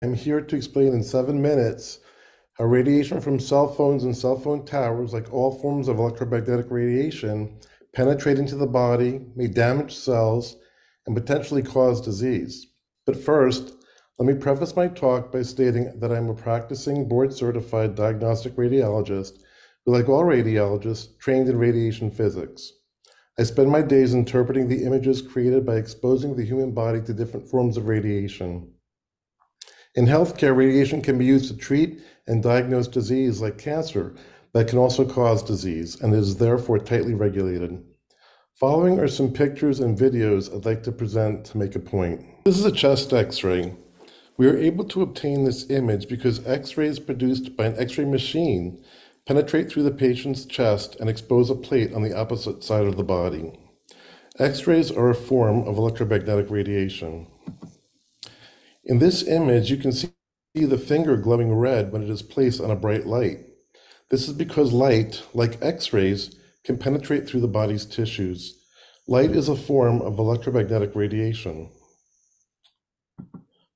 I'm here to explain in 7 minutes how radiation from cell phones and cell phone towers, like all forms of electromagnetic radiation, penetrate into the body, may damage cells, and potentially cause disease. But first, let me preface my talk by stating that I'm a practicing board-certified diagnostic radiologist who, like all radiologists, trained in radiation physics. I spend my days interpreting the images created by exposing the human body to different forms of radiation. In healthcare, radiation can be used to treat and diagnose disease like cancer that can also cause disease and is therefore tightly regulated. Following are some pictures and videos I'd like to present to make a point. This is a chest x-ray. We are able to obtain this image because x-rays produced by an x-ray machine penetrate through the patient's chest and expose a plate on the opposite side of the body. X-rays are a form of electromagnetic radiation. In this image, you can see the finger glowing red when it is placed on a bright light. This is because light, like X-rays, can penetrate through the body's tissues. Light is a form of electromagnetic radiation.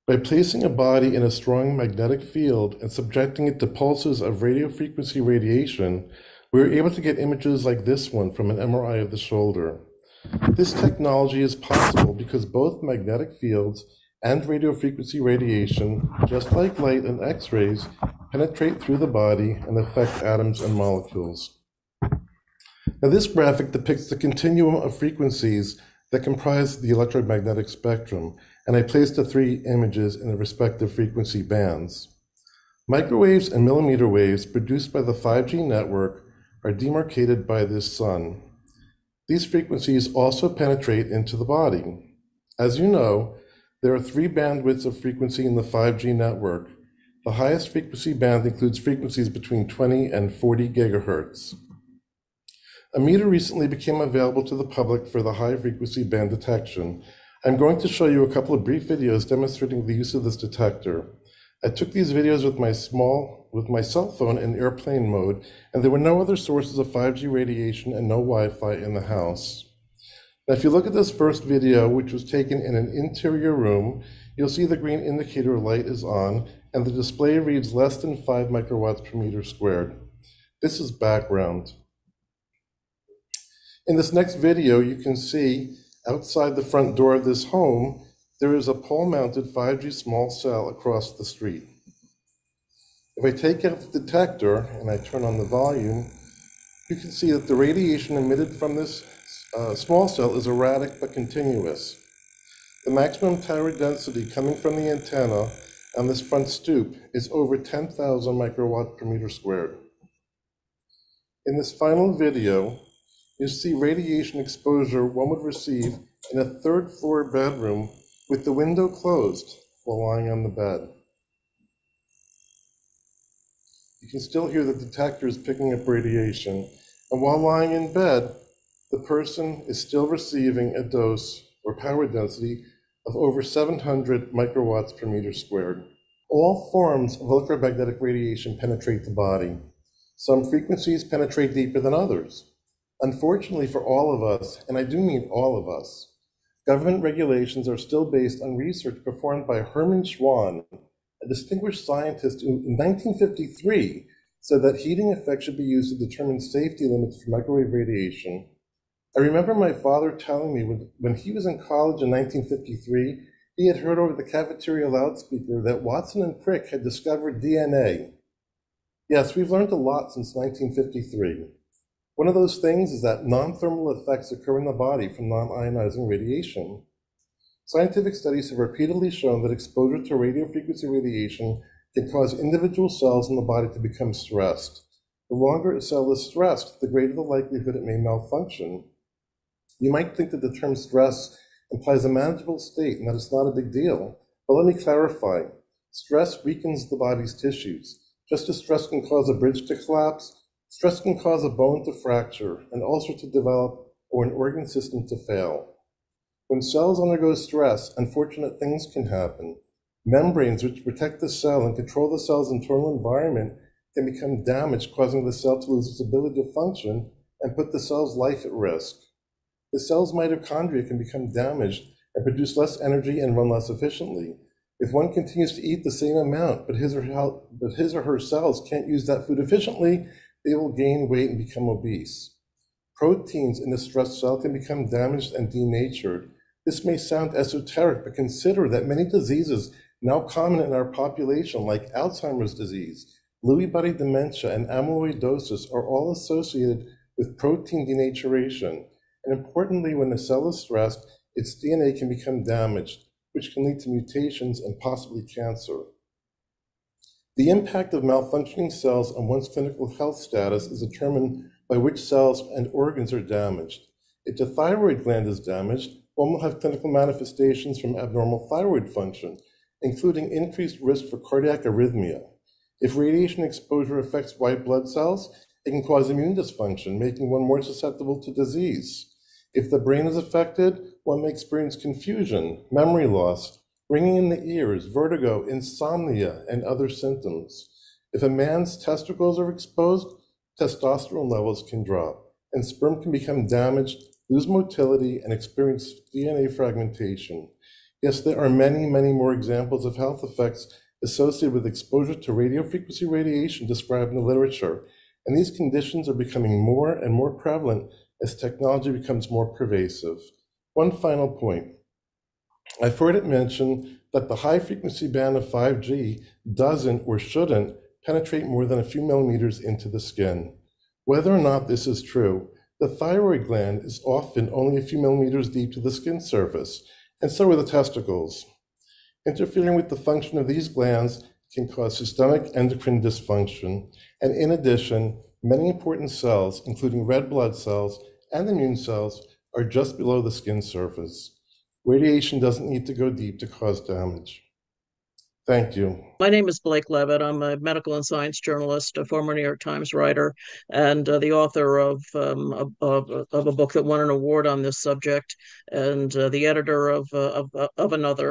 By placing a body in a strong magnetic field and subjecting it to pulses of radiofrequency radiation, we are able to get images like this one from an MRI of the shoulder. This technology is possible because both magnetic fields and radiofrequency radiation, just like light and X-rays, penetrate through the body and affect atoms and molecules. Now, this graphic depicts the continuum of frequencies that comprise the electromagnetic spectrum, and I placed the three images in the respective frequency bands. Microwaves and millimeter waves produced by the 5G network are demarcated by this sun. These frequencies also penetrate into the body. As you know, there are three bandwidths of frequency in the 5G network. The highest frequency band includes frequencies between 20 and 40 gigahertz. A meter recently became available to the public for the high frequency band detection. I'm going to show you a couple of brief videos demonstrating the use of this detector. I took these videos with my cell phone in airplane mode, and there were no other sources of 5G radiation and no Wi-Fi in the house. Now, if you look at this first video, which was taken in an interior room, you'll see the green indicator light is on, and the display reads less than 5 microwatts per meter squared. This is background. In this next video, you can see outside the front door of this home, there is a pole-mounted 5G small cell across the street. If I take out the detector and I turn on the volume, you can see that the radiation emitted from this small cell is erratic but continuous. The maximum tower density coming from the antenna on this front stoop is over 10,000 microwatts per meter squared. In this final video, you see radiation exposure one would receive in a third-floor bedroom with the window closed while lying on the bed. You can still hear the detectors picking up radiation, and while lying in bed, the person is still receiving a dose or power density of over 700 microwatts per meter squared. All forms of electromagnetic radiation penetrate the body. Some frequencies penetrate deeper than others. Unfortunately for all of us, and I do mean all of us, government regulations are still based on research performed by Hermann Schwann, a distinguished scientist who in 1953 said that heating effects should be used to determine safety limits for microwave radiation. I remember my father telling me when he was in college in 1953, he had heard over the cafeteria loudspeaker that Watson and Crick had discovered DNA. Yes, we've learned a lot since 1953. One of those things is that non-thermal effects occur in the body from non-ionizing radiation. Scientific studies have repeatedly shown that exposure to radiofrequency radiation can cause individual cells in the body to become stressed. The longer a cell is stressed, the greater the likelihood it may malfunction. You might think that the term stress implies a manageable state and that it's not a big deal, but let me clarify. Stress weakens the body's tissues. Just as stress can cause a bridge to collapse, stress can cause a bone to fracture, an ulcer to develop, or an organ system to fail. When cells undergo stress, unfortunate things can happen. Membranes which protect the cell and control the cell's internal environment can become damaged, causing the cell to lose its ability to function and put the cell's life at risk. The cell's mitochondria can become damaged and produce less energy and run less efficiently. If one continues to eat the same amount, but his or her cells can't use that food efficiently, they will gain weight and become obese. Proteins in the stressed cell can become damaged and denatured. This may sound esoteric, but consider that many diseases now common in our population, like Alzheimer's disease, Lewy body dementia, and amyloidosis, are all associated with protein denaturation. And importantly, when the cell is stressed, its DNA can become damaged, which can lead to mutations and possibly cancer. The impact of malfunctioning cells on one's clinical health status is determined by which cells and organs are damaged. If the thyroid gland is damaged, one will have clinical manifestations from abnormal thyroid function, including increased risk for cardiac arrhythmia. If radiation exposure affects white blood cells, it can cause immune dysfunction, making one more susceptible to disease. If the brain is affected, one may experience confusion, memory loss, ringing in the ears, vertigo, insomnia, and other symptoms. If a man's testicles are exposed, testosterone levels can drop, and sperm can become damaged, lose motility, and experience DNA fragmentation. Yes, there are many, many more examples of health effects associated with exposure to radiofrequency radiation described in the literature, and these conditions are becoming more and more prevalent as technology becomes more pervasive. One final point. I've heard it mentioned that the high-frequency band of 5G doesn't or shouldn't penetrate more than a few millimeters into the skin. Whether or not this is true, the thyroid gland is often only a few millimeters deep to the skin surface, and so are the testicles. Interfering with the function of these glands can cause systemic endocrine dysfunction, and in addition, many important cells, including red blood cells and immune cells, are just below the skin surface. Radiation doesn't need to go deep to cause damage. Thank you. My name is Blake Levitt. I'm a medical and science journalist, a former New York Times writer, and the author of a book that won an award on this subject, and the editor of another.